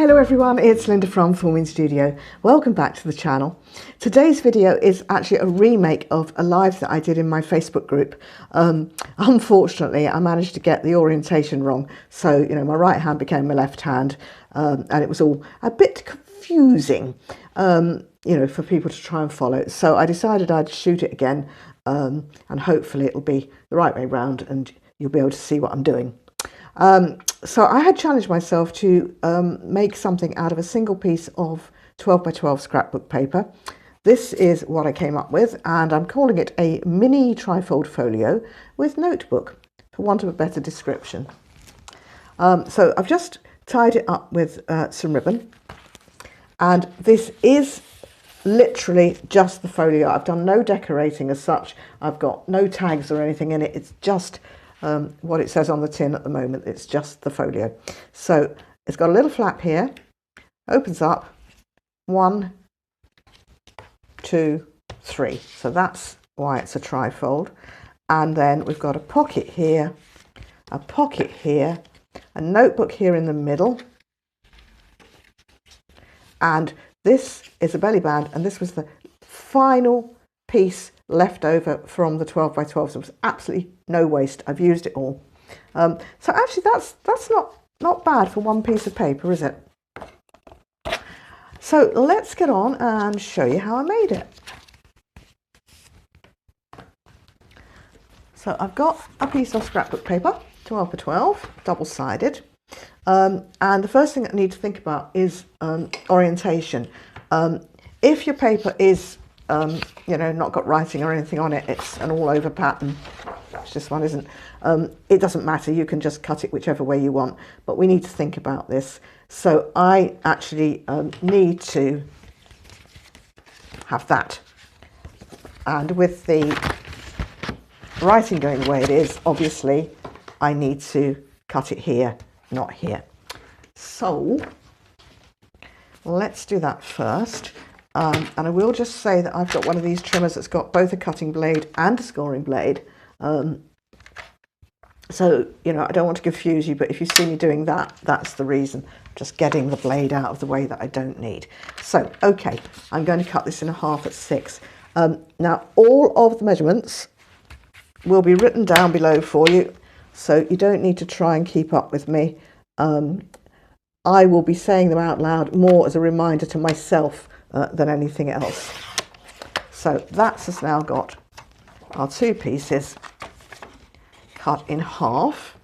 Hello everyone, it's Linda from Forming Studio. Welcome back to the channel. Today's video is actually a remake of a live that I did in my Facebook group. Unfortunately, I managed to get the orientation wrong. So, my right hand became my left hand and it was all a bit confusing, for people to try and follow. So I decided I'd shoot it again and hopefully it'll be the right way round and you'll be able to see what I'm doing. So I had challenged myself to make something out of a single piece of 12 by 12 scrapbook paper. This is what I came up with, and I'm calling it a mini trifold folio with notebook, for want of a better description. So I've just tied it up with some ribbon, and this is literally just the folio. I've done no decorating as such. I've got no tags or anything in it. It's just what it says on the tin at the moment. It's just the folio. So it's got a little flap here, opens up, 1, 2, 3. So that's why it's a trifold. And then we've got a pocket here, a pocket here, a notebook here in the middle. And this is a belly band, and this was the final piece left over from the 12 by 12. So it was absolutely no waste. I've used it all. So actually that's not bad for one piece of paper, is it? So let's get on and show you how I made it. So I've got a piece of scrapbook paper, 12 by 12, double-sided. And the first thing that I need to think about is orientation. If your paper is not got writing or anything on it, it's an all-over pattern, which this one isn't, it doesn't matter, you can just cut it whichever way you want, but we need to think about this. So I actually need to have that, and with the writing going the way it is, obviously I need to cut it here, not here. So let's do that first. And I will just say that I've got one of these trimmers that's got both a cutting blade and a scoring blade. So, I don't want to confuse you, but if you see me doing that, that's the reason. Just getting the blade out of the way that I don't need. So, okay, I'm going to cut this in half at 6. Now, all of the measurements will be written down below for you, so you don't need to try and keep up with me. I will be saying them out loud more as a reminder to myself than anything else. So that's us now got our 2 pieces cut in half,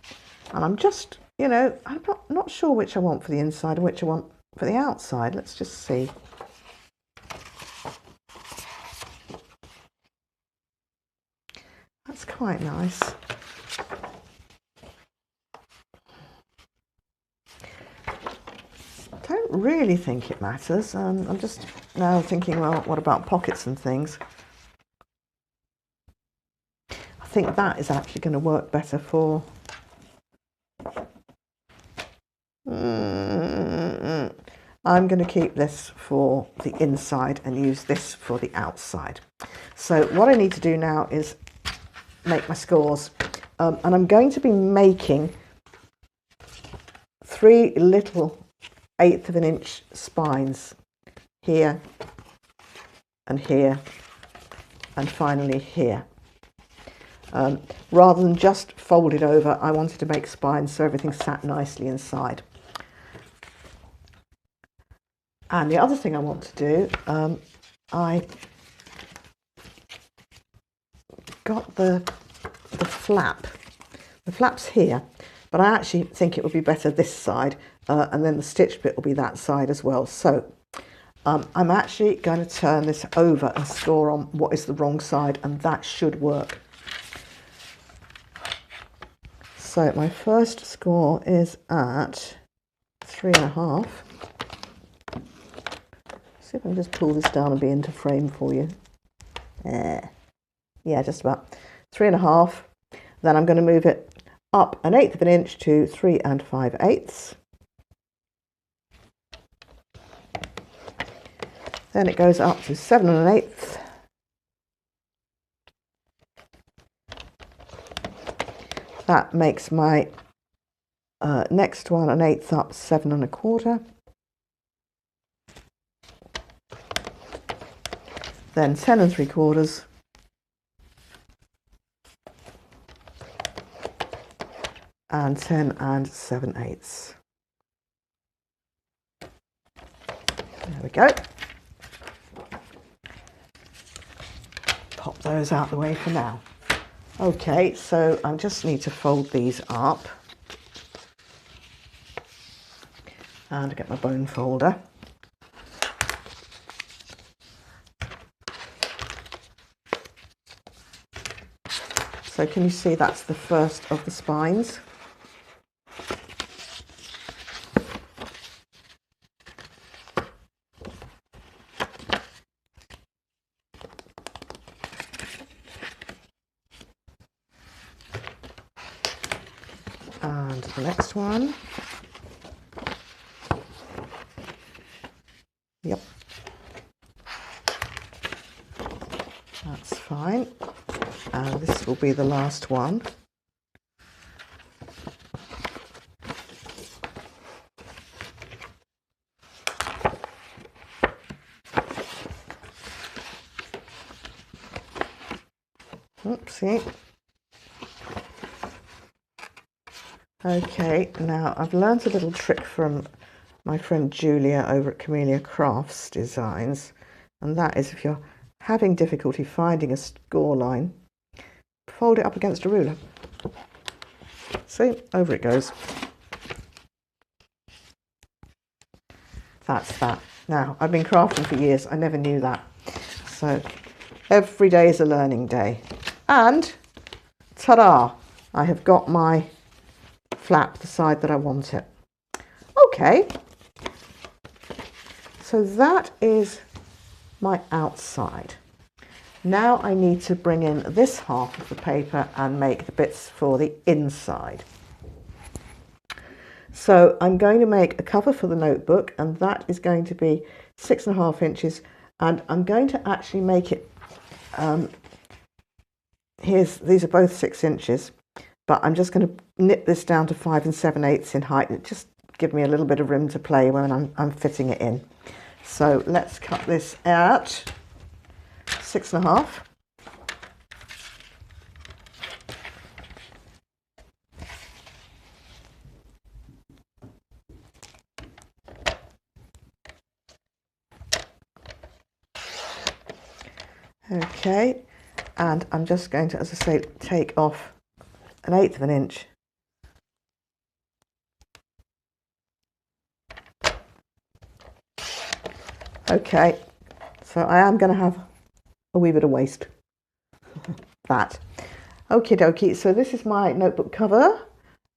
and I'm just, I'm not sure which I want for the inside and which I want for the outside. Let's just see. That's quite nice. Don't really think it matters. I'm just now thinking, well, what about pockets and things? I think that is actually going to work better for... I'm going to keep this for the inside and use this for the outside. So what I need to do now is make my scores. And I'm going to be making 3 little 1/8 of an inch spines here and here and finally here. Rather than just fold it over, I wanted to make spines so everything sat nicely inside. And the other thing I want to do, I got the flap. The flap's here, but I actually think it would be better this side, and then the stitch bit will be that side as well. So I'm actually going to turn this over and score on what is the wrong side, and that should work. So my first score is at 3.5. See if I can just pull this down and be into frame for you. Yeah, just about 3.5. Then I'm going to move it up 1/8 of an inch to 3 5/8. Then it goes up to 7 1/8. That makes my next one 1/8 up, 7 1/4. then 10 3/4, and 10 7/8. There we go. Pop those out the way for now. Okay, so I just need to fold these up and get my bone folder. So can you see that's the first of the spines? And the next one. Yep. That's fine. And this will be the last one. Oopsie. Okay, now I've learned a little trick from my friend Julia over at Camellia Crafts Designs, and that is if you're having difficulty finding a score line, fold it up against a ruler. See, over it goes. That's that. Now, I've been crafting for years, I never knew that. So every day is a learning day. And ta-da! I have got my flap the side that I want it. Okay, so that is my outside. Now I need to bring in this half of the paper and make the bits for the inside. So I'm going to make a cover for the notebook, and that is going to be 6.5 inches, and I'm going to actually make it, these are both 6 inches, but I'm just going to nip this down to 5 7/8 in height. It just give me a little bit of room to play when I'm fitting it in. So let's cut this at 6.5. Okay, and I'm just going to, as I say, take off 1/8 of an inch. Okay, so I am going to have a wee bit of waste. That. Okie dokie, so this is my notebook cover,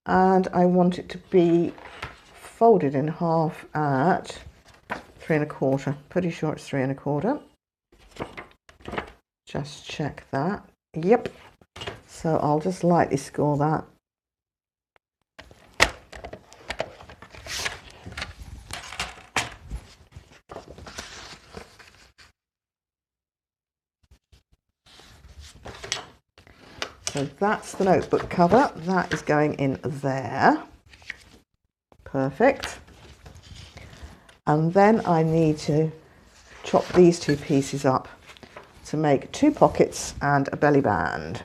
and I want it to be folded in half at 3 1/4. Pretty sure it's 3 1/4. Just check that. Yep. So I'll just lightly score that. So that's the notebook cover. That is going in there. Perfect. And then I need to chop these two pieces up to make 2 pockets and a belly band.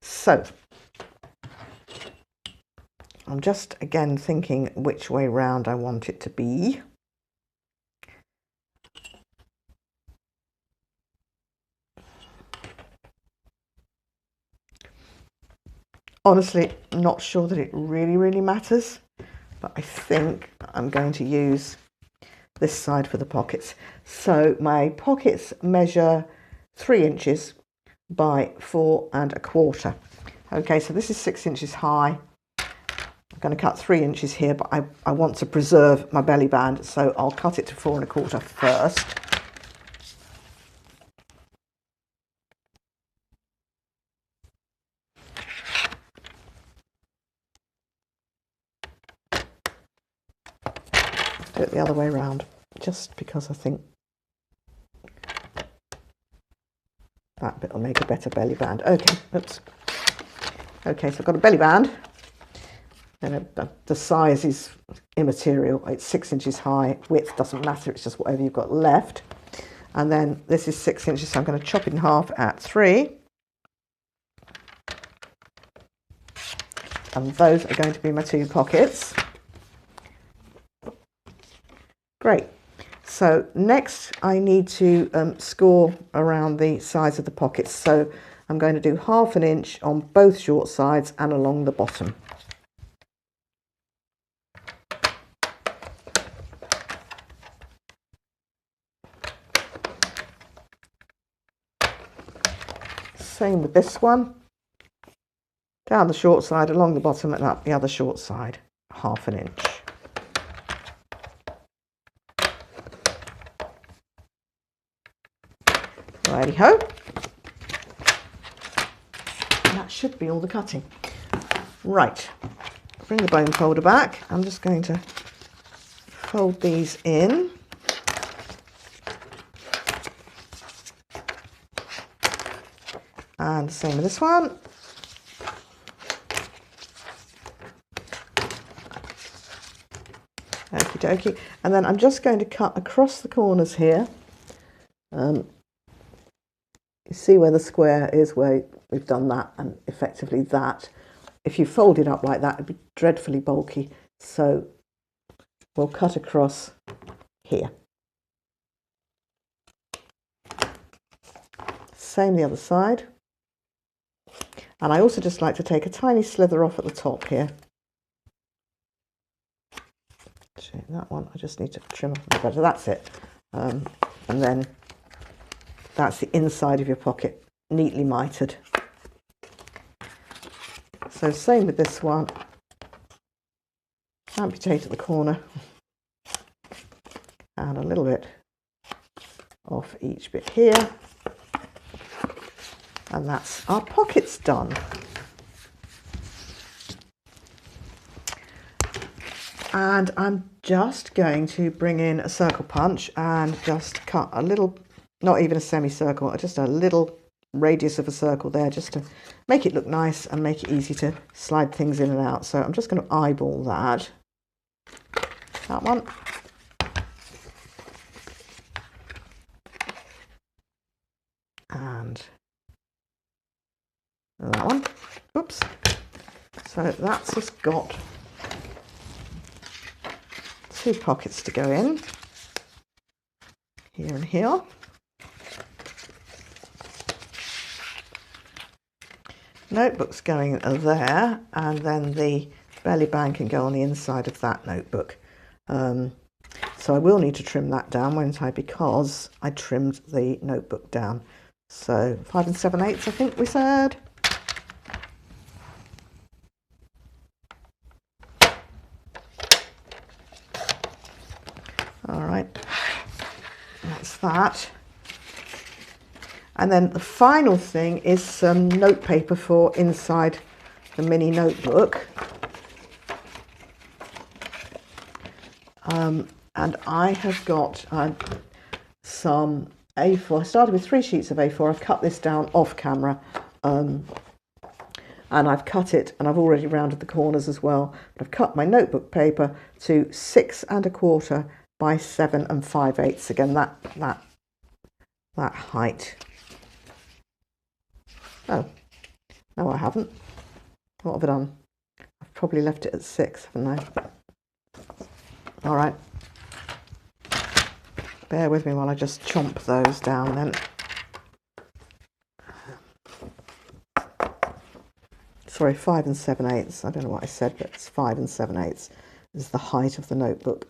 So I'm just again thinking which way round I want it to be. Honestly, not sure that it really matters, but I think I'm going to use this side for the pockets. So my pockets measure 3 inches by 4 1/4. Okay, so this is 6 inches high. I'm going to cut 3 inches here, but I want to preserve my belly band, so I'll cut it to 4 1/4 first. Do it the other way around, just because I think that bit will make a better belly band. Okay, oops. Okay, so I've got a belly band. And the size is immaterial. It's 6 inches high. Width doesn't matter. It's just whatever you've got left. And then this is 6 inches, so I'm going to chop it in half at 3. And those are going to be my 2 pockets. Great. So next I need to score around the sides of the pockets. So I'm going to do 1/2 inch on both short sides and along the bottom. Same with this one. Down the short side, along the bottom, and up the other short side, 1/2 inch. Righty-ho. That should be all the cutting. Right, bring the bone folder back. I'm just going to fold these in. And same with this one. Okie dokie. And then I'm just going to cut across the corners here. You see where the square is, where we've done that, and effectively that. If you fold it up like that, it'd be dreadfully bulky. So we'll cut across here. Same the other side. And I also just like to take a tiny slither off at the top here. That one, I just need to trim off the better. That's it. And then that's the inside of your pocket, neatly mitered. So same with this one. Amputate at the corner. And a little bit off each bit here. And that's our pockets done. And I'm just going to bring in a circle punch and just cut a little, not even a semicircle, just a little radius of a circle there, just to make it look nice and make it easy to slide things in and out. So I'm just going to eyeball that one. And that one. Oops. So that's just got 2 pockets to go in, here and here. Notebook's going there, and then the belly band can go on the inside of that notebook. So I will need to trim that down, won't I, because I trimmed the notebook down. So 5 7/8, I think we said. All right, that's that. And then the final thing is some note paper for inside the mini notebook. And I have got some A4. I started with 3 sheets of A4. I've cut this down off camera. And I've cut it, and I've already rounded the corners as well. But I've cut my notebook paper to 6 1/4 by 7 5/8. Again, that height. Oh, no, I haven't. What have I done? I've probably left it at 6, haven't I? All right. Bear with me while I just chomp those down then. Sorry, 5 7/8. I don't know what I said, but it's 5 7/8 is the height of the notebook.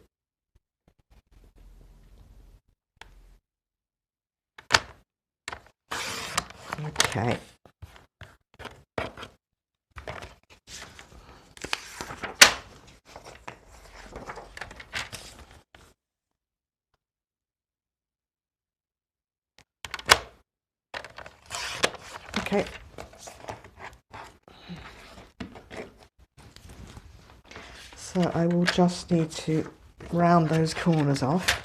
Okay. Okay. So I will just need to round those corners off.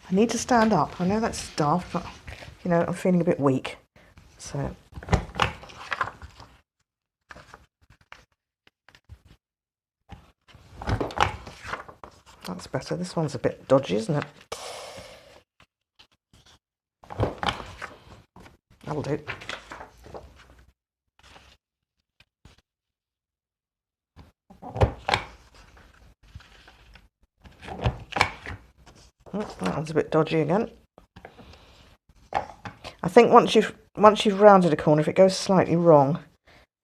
I need to stand up. I know that's daft, but you know, I'm feeling a bit weak. So that's better. This one's a bit dodgy, isn't it? That'll do. Oh, that one's a bit dodgy again. I think once you've rounded a corner, if it goes slightly wrong,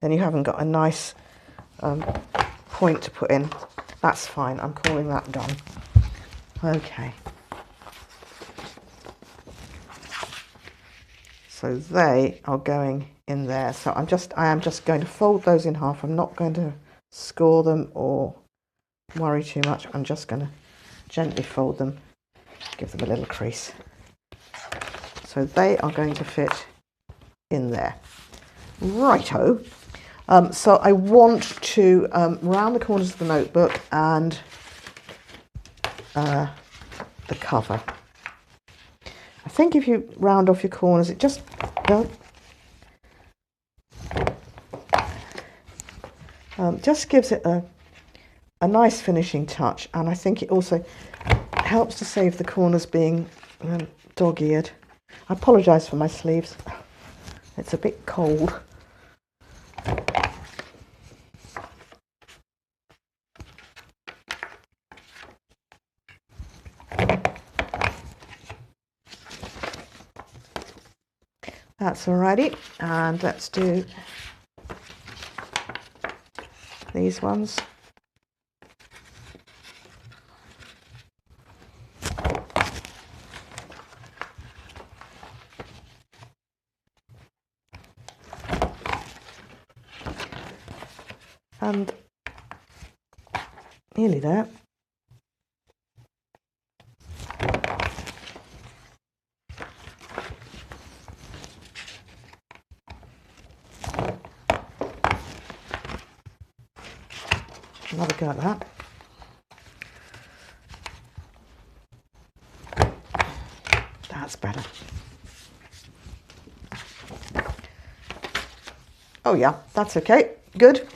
then you haven't got a nice point to put in. That's fine. I'm calling that done. Okay. So they are going in there. So I am just going to fold those in half. I'm not going to score them or worry too much. I'm just going to gently fold them, give them a little crease. So they are going to fit in there. Righto. So I want to round the corners of the notebook and the cover. I think if you round off your corners, it just gives it a nice finishing touch, and I think it also helps to save the corners being dog-eared. I apologise for my sleeves. It's a bit cold. That's alrighty, and let's do these ones. And nearly there. Another go at that. That's better. Oh yeah, that's okay. Good.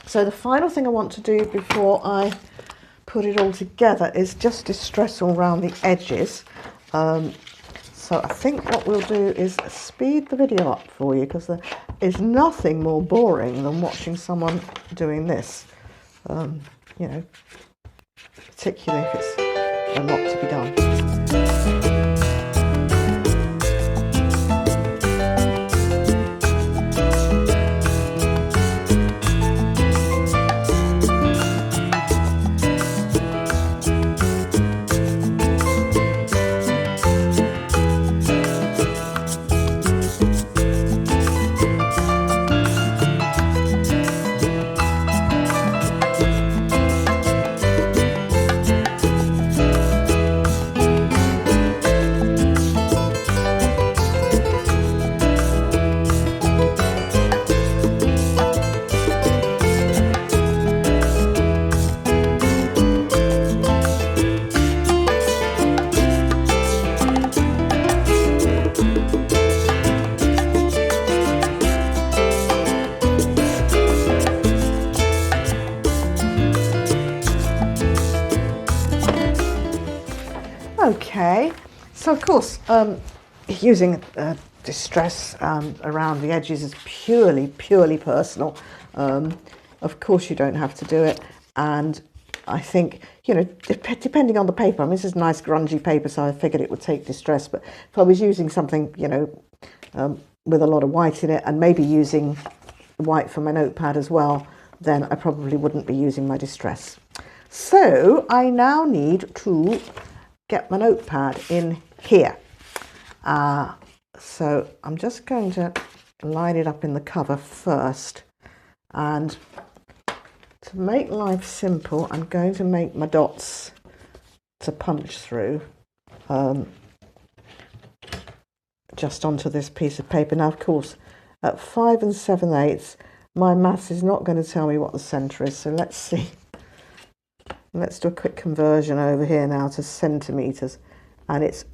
So the final thing I want to do before I put it all together is just distress all around the edges. So I think what we'll do is speed the video up for you, because there is nothing more boring than watching someone doing this. You know, particularly if it's a lot to be done. Okay, so of course using distress around the edges is purely personal. Of course you don't have to do it, and I think, you know, depending on the paper, I mean, this is nice grungy paper, so I figured it would take distress, but if I was using something, you know, with a lot of white in it, and maybe using white for my notepad as well, then I probably wouldn't be using my distress. So I now need to get my notepad in here. So I'm just going to line it up in the cover first, and to make life simple, I'm going to make my dots to punch through just onto this piece of paper. Now, of course, at 5 7/8, my maths is not going to tell me what the centre is, so let's see. Let's do a quick conversion over here now to centimetres, and it's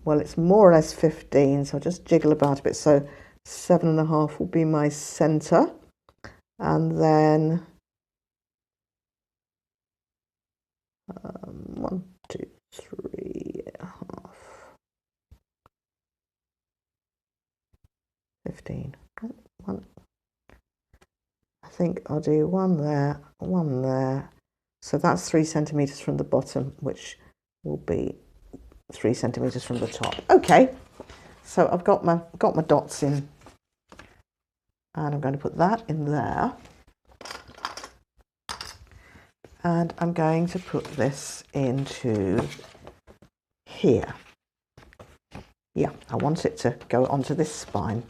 well, it's more or less 15, so I'll just jiggle about a bit. So 7.5 will be my center, and then 1, 2, 3.5, 15. One. I think I'll do one there, one there. So that's 3 centimeters from the bottom, which will be 3 centimeters from the top. Okay, so I've got my dots in, and I'm going to put that in there, and I'm going to put this into here. Yeah, I want it to go onto this spine.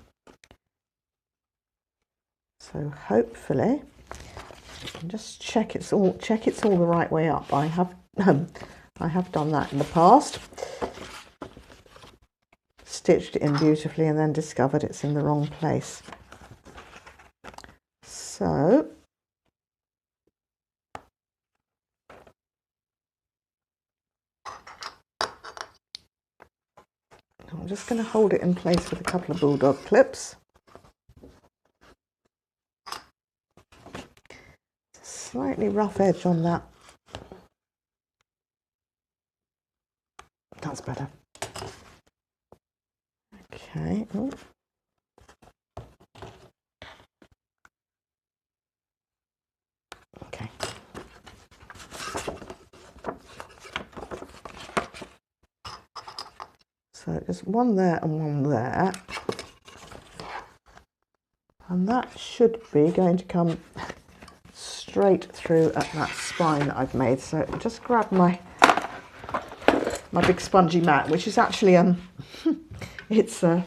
So hopefully, just check it's all the right way up. I have done that in the past. Stitched it in beautifully and then discovered it's in the wrong place. So I'm just going to hold it in place with a couple of bulldog clips. Slightly rough edge on that. That's better. Okay. Ooh. Okay. So just one there and one there. And that should be going to come straight through at that spine that I've made. So just grab my big spongy mat, which is actually it's a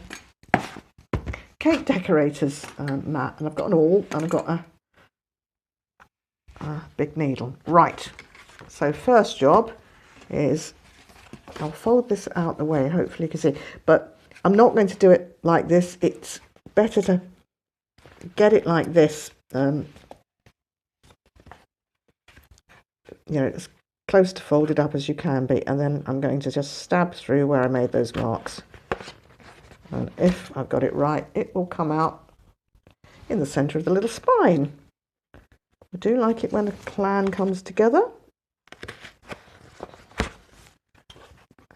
cake decorator's mat, and I've got an awl and I've got a big needle. Right, so first job is I'll fold this out the way, hopefully you can see, but I'm not going to do it like this. It's better to get it like this, you know, as close to folded up as you can be, and then I'm going to just stab through where I made those marks, and if I've got it right, it will come out in the center of the little spine. I do like it when a plan comes together.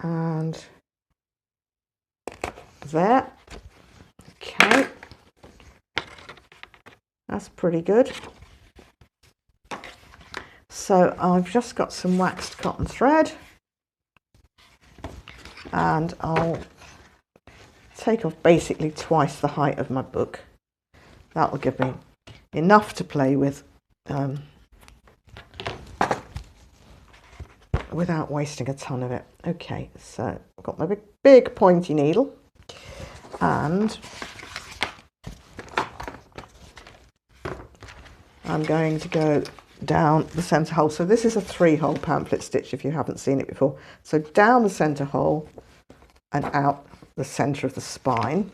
And there. Okay, that's pretty good. So I've just got some waxed cotton thread, and I'll take off basically twice the height of my book. That will give me enough to play with without wasting a ton of it. Okay, so I've got my big pointy needle, and I'm going to go down the center hole. So this is a 3-hole pamphlet stitch if you haven't seen it before. So down the center hole and out the center of the spine.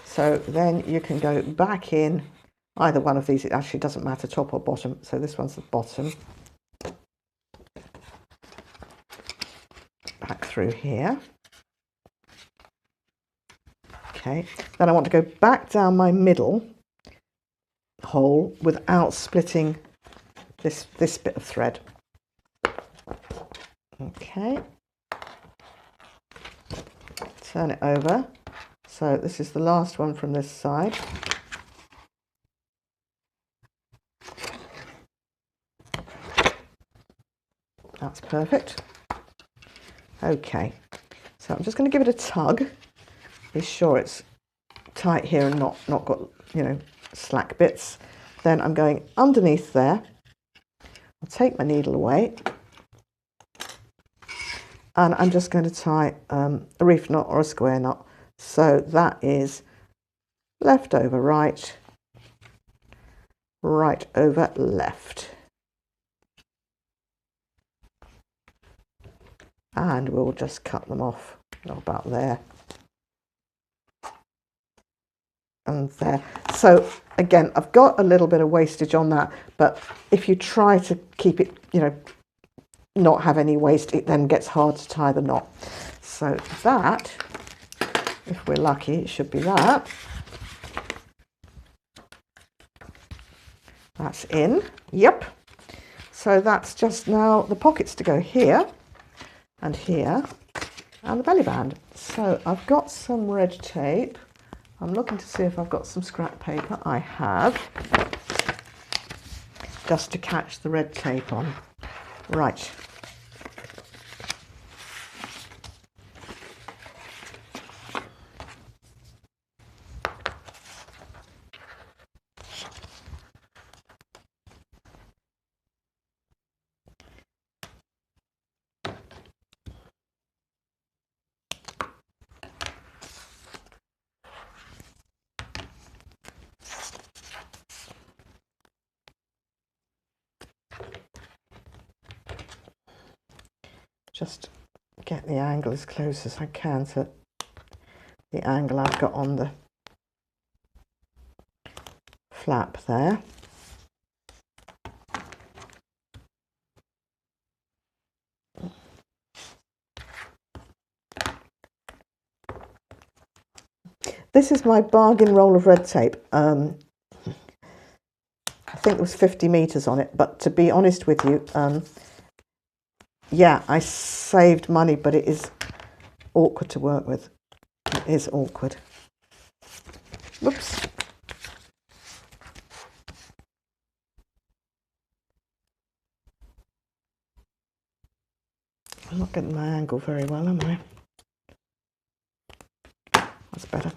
So then you can go back in either one of these. It actually doesn't matter, top or bottom. So this one's the bottom. Back through here. Okay, then I want to go back down my middle hole without splitting this bit of thread. Okay, turn it over. So this is the last one from this side. That's perfect. Okay, so I'm just going to give it a tug. Be sure it's tight here and not got, you know, slack bits. Then I'm going underneath there. I'll take my needle away, and I'm just going to tie a reef knot or a square knot. So that is left over right, right over left. And we'll just cut them off about there and there. So again, I've got a little bit of wastage on that, but if you try to keep it, you know, not have any waste, it then gets hard to tie the knot. So that, if we're lucky, it should be that. That's in. Yep. So that's just now the pockets to go here and here and the belly band. So I've got some red tape. I'm looking to see if I've got some scrap paper. I have, just to catch the red tape on. Right. Just get the angle as close as I can to the angle I've got on the flap there. This is my bargain roll of red tape. I think there was 50 meters on it, but to be honest with you, yeah, I saved money, but it is awkward to work with. It is awkward. Whoops. I'm not getting my angle very well, am I? That's better.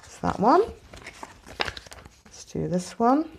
It's that one. Let's do this one.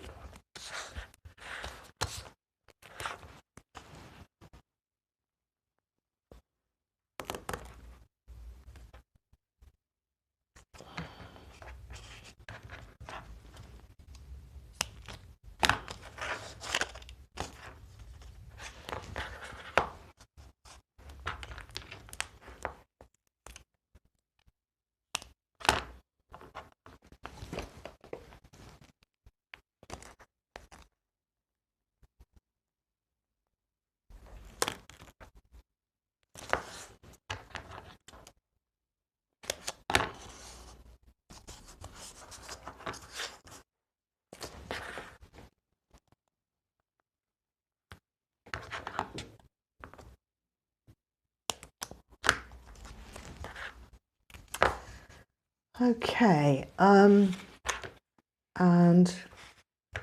Okay, and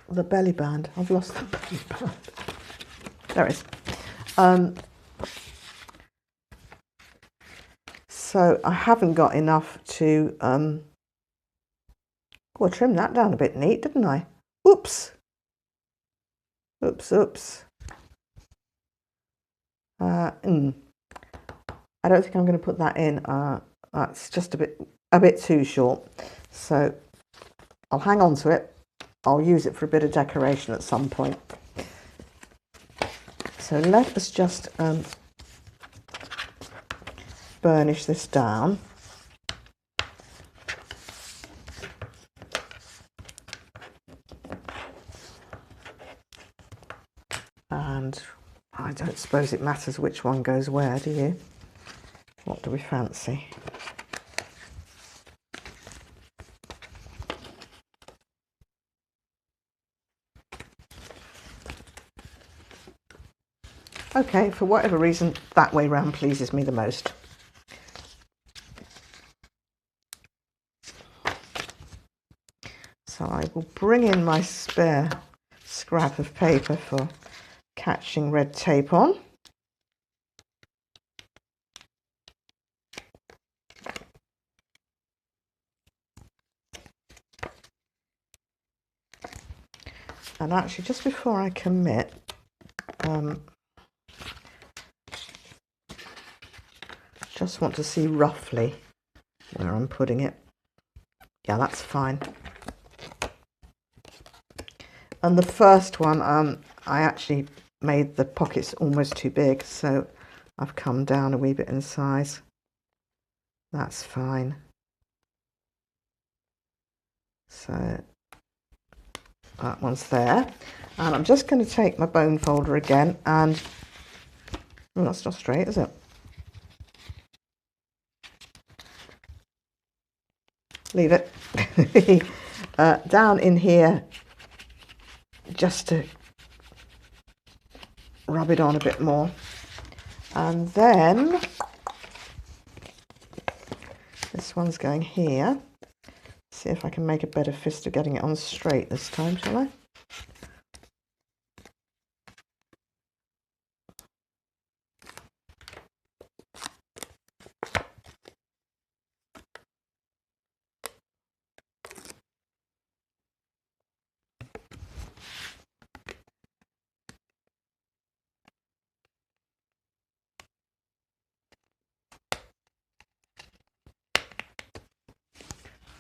the belly band. I've lost the belly band. There it is. So I haven't got enough to, oh, I trimmed that down a bit neat, didn't I? Oops. Oops, oops. I don't think I'm going to put that in. That's just a bit too short. So I'll hang on to it. I'll use it for a bit of decoration at some point. So let us just burnish this down. And I don't suppose it matters which one goes where, do you? What do we fancy? Okay, for whatever reason, that way round pleases me the most. So I will bring in my spare scrap of paper for catching red tape on. And actually, just before I commit, just want to see roughly where I'm putting it. Yeah, that's fine. And the first one, I actually made the pockets almost too big, so I've come down a wee bit in size. That's fine. So that one's there. And I'm just going to take my bone folder again and, oh, that's not straight, is it? Leave it. Down in here, just to rub it on a bit more. And then this one's going here. See if I can make a better fist of getting it on straight this time, shall I?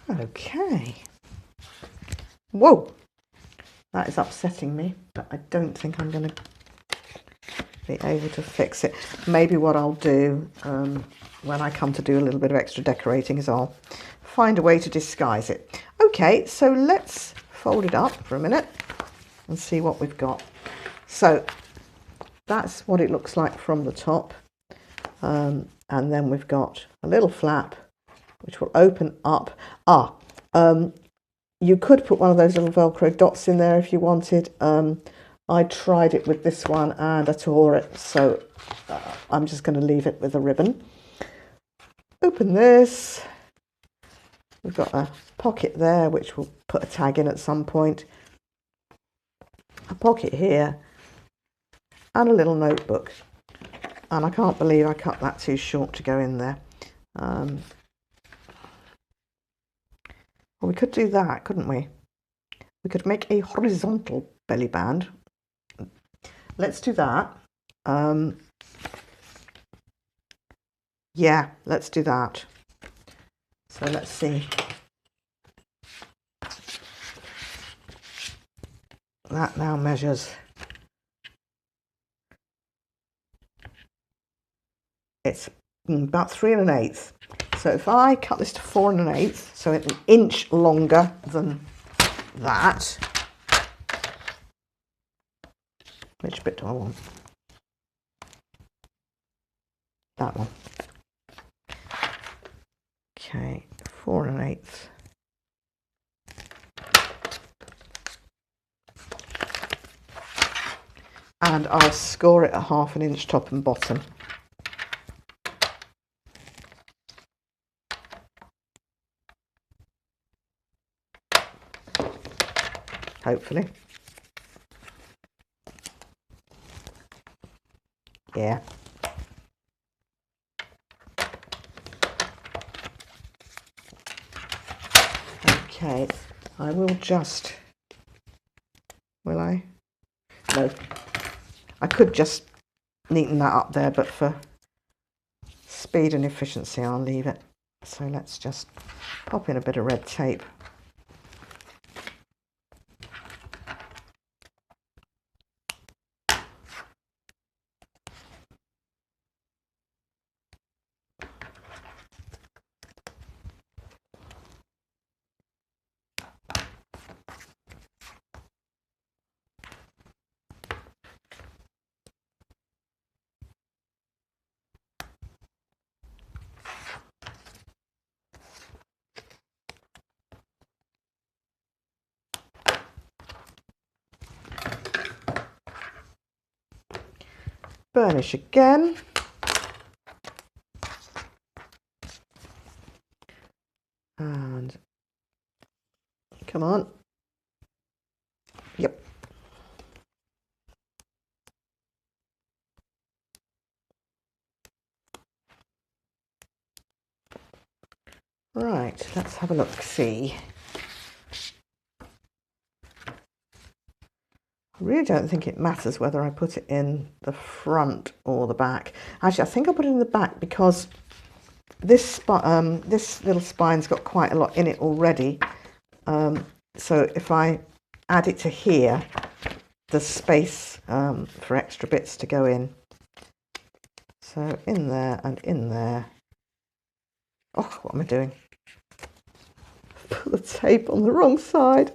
Okay. Whoa! That is upsetting me, but I don't think I'm going to be able to fix it. Maybe what I'll do when I come to do a little bit of extra decorating is I'll find a way to disguise it. Okay, so let's fold it up for a minute and see what we've got. So that's what it looks like from the top. And then we've got a little flap which will open up. You could put one of those little Velcro dots in there if you wanted. I tried it with this one and I tore it, so I'm just going to leave it with a ribbon. Open this. We've got a pocket there which we'll put a tag in at some point. A pocket here and a little notebook. And I can't believe I cut that too short to go in there. Well, we could do that, couldn't we? We could make a horizontal belly band. Let's do that. Yeah, let's do that. So let's see. That now measures. It's about 3 1/8. So if I cut this to 4 1/8, so it's an inch longer than that. Which bit do I want? That one. Okay, 4 1/8. And I'll score it at 1/2 inch top and bottom. Hopefully. Yeah. Okay, I will just, will I? No. I could just neaten that up there, but for speed and efficiency, I'll leave it. So let's just pop in a bit of red tape. Burnish again. And come on. Yep. Right, let's have a look, see. I really don't think it matters whether I put it in the front or the back. Actually, I think I'll put it in the back because this little spine's got quite a lot in it already. So if I add it to here, there's space for extra bits to go in. So in there and in there. Oh, what am I doing? Put the tape on the wrong side.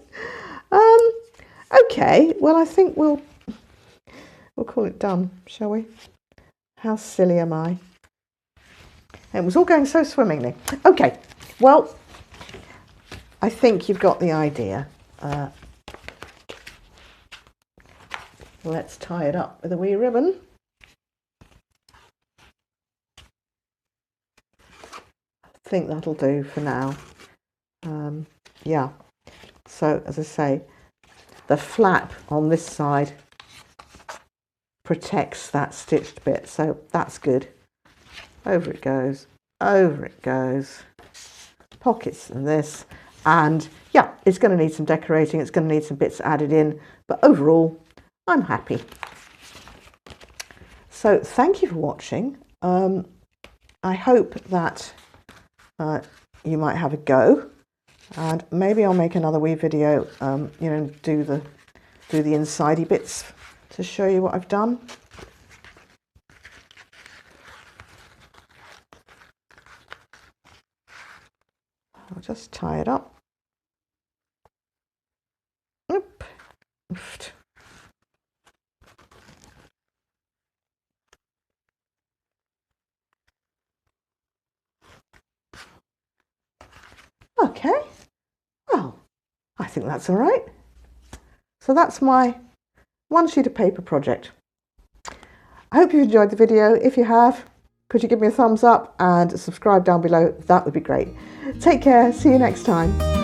Okay, well, I think we'll call it done, shall we? How silly am I? It was all going so swimmingly. Okay, well, I think you've got the idea. Let's tie it up with a wee ribbon. I think that'll do for now. Yeah, so as I say, the flap on this side protects that stitched bit, so that's good. Over it goes, over it goes. Pockets and this, and yeah, it's going to need some decorating, it's going to need some bits added in, but overall I'm happy. So thank you for watching. I hope that you might have a go, and maybe I'll make another wee video, you know, do the insidey bits to show you what I've done. I'll just tie it up. Oop. Oof. Okay, well, I think that's all right. So that's my one sheet of paper project. I hope you've enjoyed the video. If you have, could you give me a thumbs up and subscribe down below? That would be great. Take care. See you next time.